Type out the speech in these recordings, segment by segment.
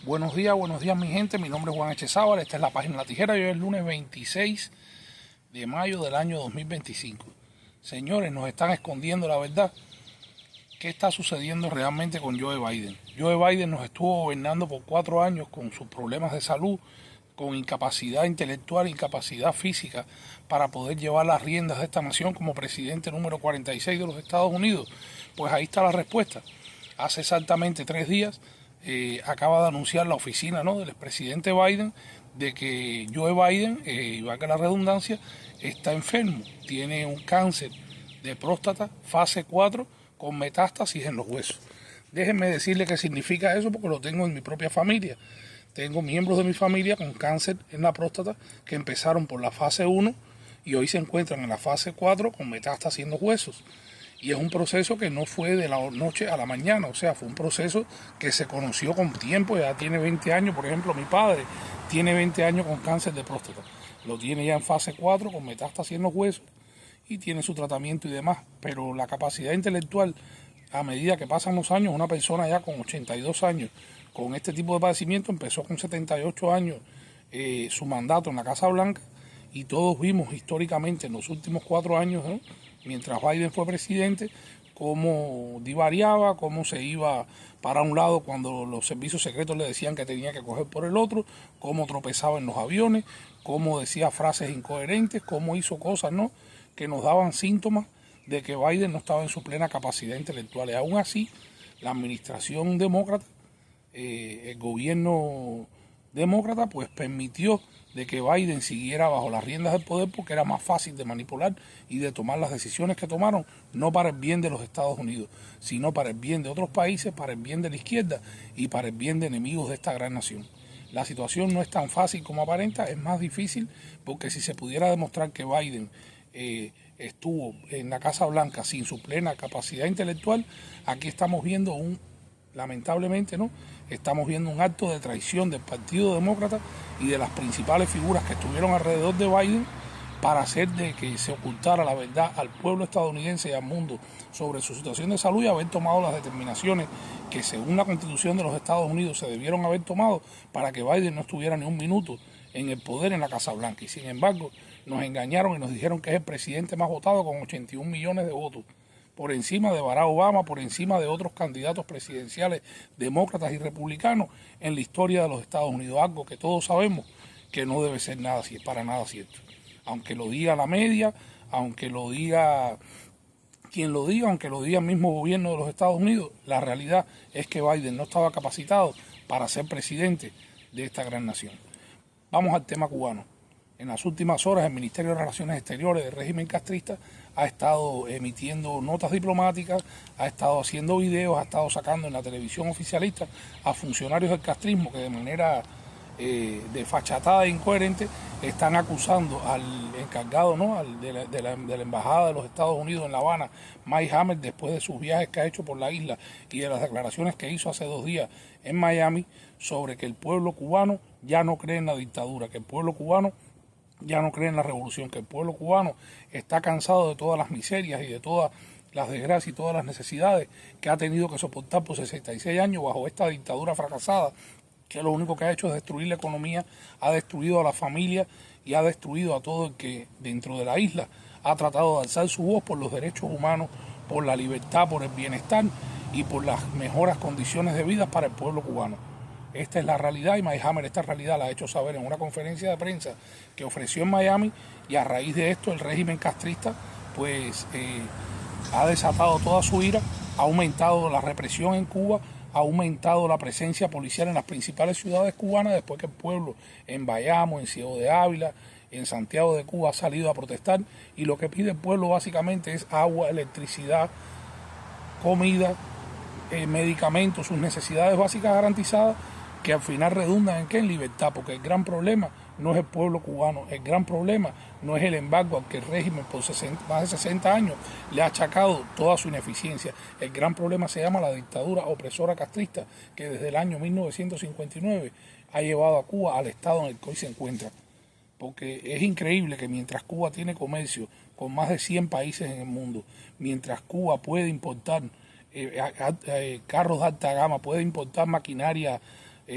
Buenos días mi gente, mi nombre es Juan Echezábal, esta es la página La Tijera y hoy es el lunes 26 de mayo del año 2025. Señores, nos están escondiendo la verdad. ¿Qué está sucediendo realmente con Joe Biden? Joe Biden nos estuvo gobernando por 4 años con sus problemas de salud, con incapacidad intelectual, incapacidad física para poder llevar las riendas de esta nación como presidente número 46 de los Estados Unidos. Pues ahí está la respuesta. Hace exactamente 3 días acaba de anunciar la oficina, ¿no?, del expresidente Biden de que Joe Biden, valga la redundancia, está enfermo, tiene un cáncer de próstata fase 4 con metástasis en los huesos. Déjenme decirle qué significa eso porque lo tengo en mi propia familia. Tengo miembros de mi familia con cáncer en la próstata que empezaron por la fase 1 y hoy se encuentran en la fase 4 con metástasis en los huesos. Y es un proceso que no fue de la noche a la mañana, o sea, fue un proceso que se conoció con tiempo, ya tiene 20 años, por ejemplo, mi padre tiene 20 años con cáncer de próstata, lo tiene ya en fase 4 con metástasis en los huesos y tiene su tratamiento y demás, pero la capacidad intelectual, a medida que pasan los años, una persona ya con 82 años, con este tipo de padecimiento, empezó con 78 años su mandato en la Casa Blanca y todos vimos históricamente en los últimos 4 años, ¿no?, mientras Biden fue presidente, cómo divariaba, cómo se iba para un lado cuando los servicios secretos le decían que tenía que coger por el otro, cómo tropezaba en los aviones, cómo decía frases incoherentes, cómo hizo cosas, ¿no?, que nos daban síntomas de que Biden no estaba en su plena capacidad intelectual. Y aún así, la administración demócrata, el gobierno demócrata, pues permitió de que Biden siguiera bajo las riendas del poder porque era más fácil de manipular y de tomar las decisiones que tomaron, no para el bien de los Estados Unidos, sino para el bien de otros países, para el bien de la izquierda y para el bien de enemigos de esta gran nación. La situación no es tan fácil como aparenta, es más difícil porque si se pudiera demostrar que Biden estuvo en la Casa Blanca sin su plena capacidad intelectual, aquí estamos viendo lamentablemente, ¿no?, estamos viendo un acto de traición del Partido Demócrata y de las principales figuras que estuvieron alrededor de Biden para hacer de que se ocultara la verdad al pueblo estadounidense y al mundo sobre su situación de salud y haber tomado las determinaciones que según la Constitución de los Estados Unidos se debieron haber tomado para que Biden no estuviera ni un minuto en el poder en la Casa Blanca. Y sin embargo nos engañaron y nos dijeron que es el presidente más votado con 81 millones de votos, por encima de Barack Obama, por encima de otros candidatos presidenciales demócratas y republicanos en la historia de los Estados Unidos, algo que todos sabemos que no debe ser nada, para nada cierto. Aunque lo diga la media, aunque lo diga quien lo diga, aunque lo diga el mismo gobierno de los Estados Unidos, la realidad es que Biden no estaba capacitado para ser presidente de esta gran nación. Vamos al tema cubano. En las últimas horas el Ministerio de Relaciones Exteriores del régimen castrista ha estado emitiendo notas diplomáticas, ha estado haciendo videos, ha estado sacando en la televisión oficialista a funcionarios del castrismo que de manera desfachatada e incoherente están acusando al encargado, ¿no?, de la Embajada de los Estados Unidos en La Habana, Mike Hammer, después de sus viajes que ha hecho por la isla y de las declaraciones que hizo hace 2 días en Miami sobre que el pueblo cubano ya no cree en la dictadura, que el pueblo cubano ya no cree en la revolución, que el pueblo cubano está cansado de todas las miserias y de todas las desgracias y todas las necesidades que ha tenido que soportar por 66 años bajo esta dictadura fracasada, que lo único que ha hecho es destruir la economía, ha destruido a la familia y ha destruido a todo el que dentro de la isla ha tratado de alzar su voz por los derechos humanos, por la libertad, por el bienestar y por las mejores condiciones de vida para el pueblo cubano. Esta es la realidad y Mike Hammer esta realidad la ha hecho saber en una conferencia de prensa que ofreció en Miami, y a raíz de esto el régimen castrista pues ha desatado toda su ira, ha aumentado la represión en Cuba, ha aumentado la presencia policial en las principales ciudades cubanas después que el pueblo en Bayamo, en Ciego de Ávila, en Santiago de Cuba ha salido a protestar, y lo que pide el pueblo básicamente es agua, electricidad, comida, medicamentos, sus necesidades básicas garantizadas, que al final redundan en qué, en libertad, porque el gran problema no es el pueblo cubano, el gran problema no es el embargo al que el régimen por más de 60 años le ha achacado toda su ineficiencia. El gran problema se llama la dictadura opresora castrista, que desde el año 1959 ha llevado a Cuba al estado en el que hoy se encuentra. Porque es increíble que mientras Cuba tiene comercio con más de 100 países en el mundo, mientras Cuba puede importar carros de alta gama, puede importar maquinaria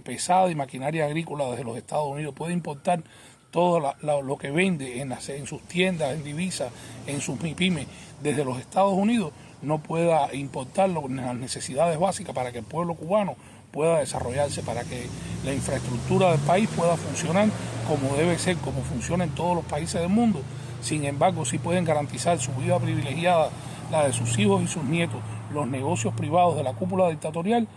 pesada y maquinaria agrícola desde los Estados Unidos, puede importar todo lo que vende en sus tiendas, en divisas, en sus MIPYME desde los Estados Unidos, no pueda importar las necesidades básicas para que el pueblo cubano pueda desarrollarse, para que la infraestructura del país pueda funcionar como debe ser, como funciona en todos los países del mundo. Sin embargo, sí pueden garantizar su vida privilegiada, la de sus hijos y sus nietos, los negocios privados de la cúpula dictatorial,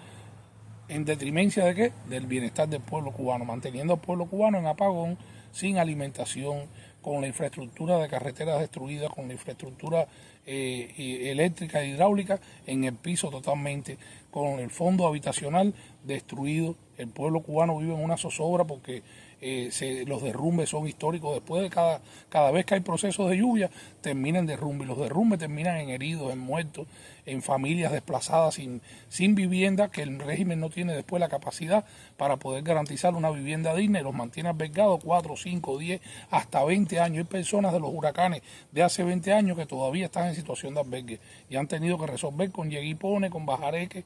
en detrimencia de ¿qué? Del bienestar del pueblo cubano, manteniendo al pueblo cubano en apagón, sin alimentación, con la infraestructura de carreteras destruidas, con la infraestructura eléctrica e hidráulica en el piso totalmente, con el fondo habitacional destruido. El pueblo cubano vive en una zozobra porque los derrumbes son históricos. Después de cada vez que hay procesos de lluvia, terminan en derrumbe. Los derrumbes terminan en heridos, en muertos, en familias desplazadas sin vivienda, que el régimen no tiene después la capacidad para poder garantizar una vivienda digna y los mantiene albergados 4, 5, 10, hasta 20 años. Hay personas de los huracanes de hace 20 años que todavía están en situación de albergue y han tenido que resolver con lleguipone, con bajareque.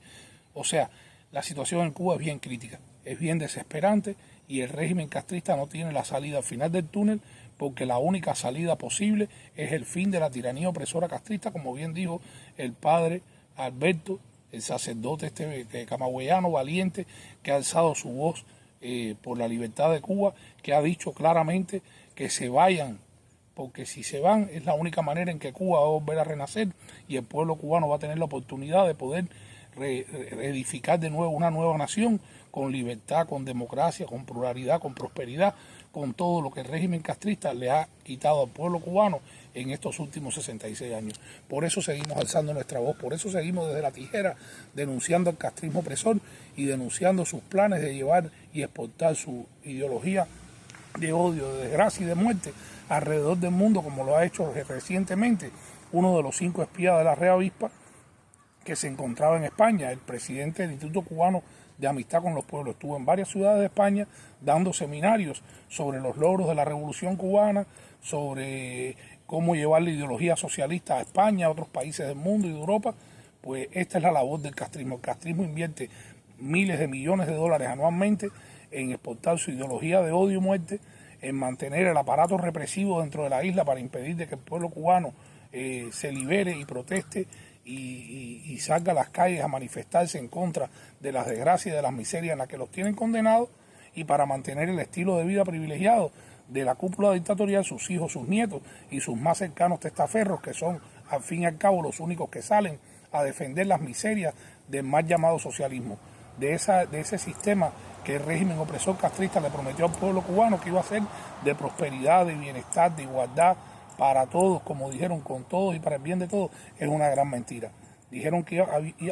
O sea, la situación en Cuba es bien crítica, es bien desesperante y el régimen castrista no tiene la salida al final del túnel, porque la única salida posible es el fin de la tiranía opresora castrista, como bien dijo el padre Alberto, el sacerdote camagüeyano valiente, que ha alzado su voz por la libertad de Cuba, que ha dicho claramente que se vayan, porque si se van es la única manera en que Cuba va a volver a renacer y el pueblo cubano va a tener la oportunidad de poder reedificar de nuevo una nueva nación con libertad, con democracia, con pluralidad, con prosperidad, con todo lo que el régimen castrista le ha quitado al pueblo cubano en estos últimos 66 años. Por eso seguimos alzando nuestra voz, por eso seguimos desde la tijera denunciando el castrismo opresor y denunciando sus planes de llevar y exportar su ideología de odio, de desgracia y de muerte alrededor del mundo, como lo ha hecho recientemente uno de los 5 espías de la Red Avispa que se encontraba en España, el presidente del Instituto Cubano de Amistad con los Pueblos. Estuvo en varias ciudades de España dando seminarios sobre los logros de la Revolución Cubana, sobre cómo llevar la ideología socialista a España, a otros países del mundo y de Europa. Pues esta es la labor del castrismo. El castrismo invierte miles de millones de dólares anualmente en exportar su ideología de odio y muerte, en mantener el aparato represivo dentro de la isla para impedir de que el pueblo cubano se libere y proteste y salga a las calles a manifestarse en contra de las desgracias y de las miserias en las que los tienen condenados, y para mantener el estilo de vida privilegiado de la cúpula dictatorial, sus hijos, sus nietos y sus más cercanos testaferros, que son al fin y al cabo los únicos que salen a defender las miserias del mal llamado socialismo, de ese sistema que el régimen opresor castrista le prometió al pueblo cubano que iba a ser de prosperidad, de bienestar, de igualdad para todos, como dijeron, con todos y para el bien de todos. Es una gran mentira. Dijeron que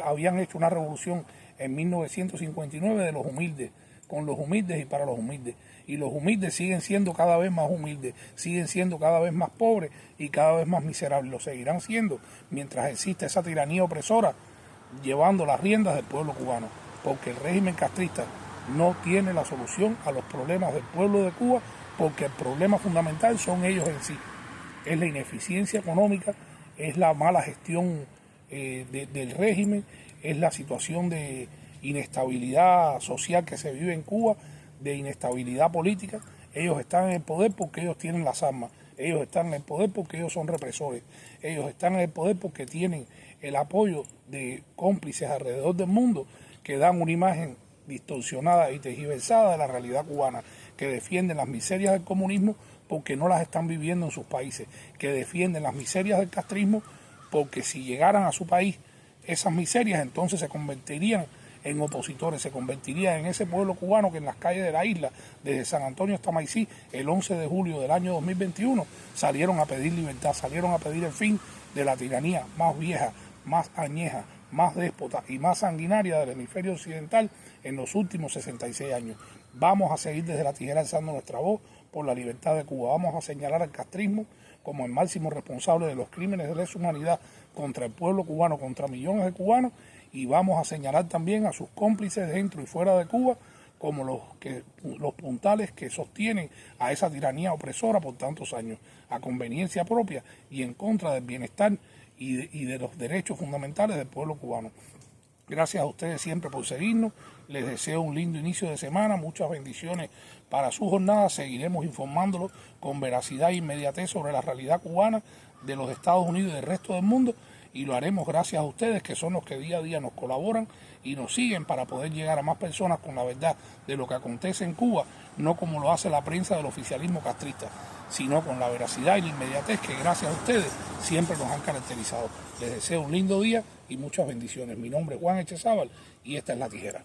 habían hecho una revolución en 1959 de los humildes, con los humildes y para los humildes. Y los humildes siguen siendo cada vez más humildes, siguen siendo cada vez más pobres y cada vez más miserables. Lo seguirán siendo mientras exista esa tiranía opresora llevando las riendas del pueblo cubano, porque el régimen castrista no tiene la solución a los problemas del pueblo de Cuba, porque el problema fundamental son ellos en sí. Es la ineficiencia económica, es la mala gestión del régimen, es la situación de inestabilidad social que se vive en Cuba, de inestabilidad política. Ellos están en el poder porque ellos tienen las armas, ellos están en el poder porque ellos son represores, ellos están en el poder porque tienen el apoyo de cómplices alrededor del mundo que dan una imagen distorsionada y tergiversada de la realidad cubana, que defienden las miserias del comunismo porque no las están viviendo en sus países, que defienden las miserias del castrismo porque si llegaran a su país esas miserias, entonces se convertirían en opositores, se convertirían en ese pueblo cubano que en las calles de la isla, desde San Antonio hasta Maicí, el 11 de julio del año 2021, salieron a pedir libertad, salieron a pedir el fin de la tiranía más vieja, más añeja, más déspota y más sanguinaria del hemisferio occidental en los últimos 66 años. Vamos a seguir desde la tijera alzando nuestra voz por la libertad de Cuba. Vamos a señalar al castrismo como el máximo responsable de los crímenes de lesa humanidad contra el pueblo cubano, contra millones de cubanos, y vamos a señalar también a sus cómplices dentro y fuera de Cuba como los puntales que sostienen a esa tiranía opresora por tantos años, a conveniencia propia y en contra del bienestar y de los derechos fundamentales del pueblo cubano. Gracias a ustedes siempre por seguirnos. Les deseo un lindo inicio de semana, muchas bendiciones para su jornada. Seguiremos informándolos con veracidad e inmediatez sobre la realidad cubana de los Estados Unidos y del resto del mundo. Y lo haremos gracias a ustedes, que son los que día a día nos colaboran y nos siguen para poder llegar a más personas con la verdad de lo que acontece en Cuba, no como lo hace la prensa del oficialismo castrista, sino con la veracidad y la inmediatez que gracias a ustedes siempre nos han caracterizado. Les deseo un lindo día y muchas bendiciones. Mi nombre es Juan Echezábal y esta es La Tijera.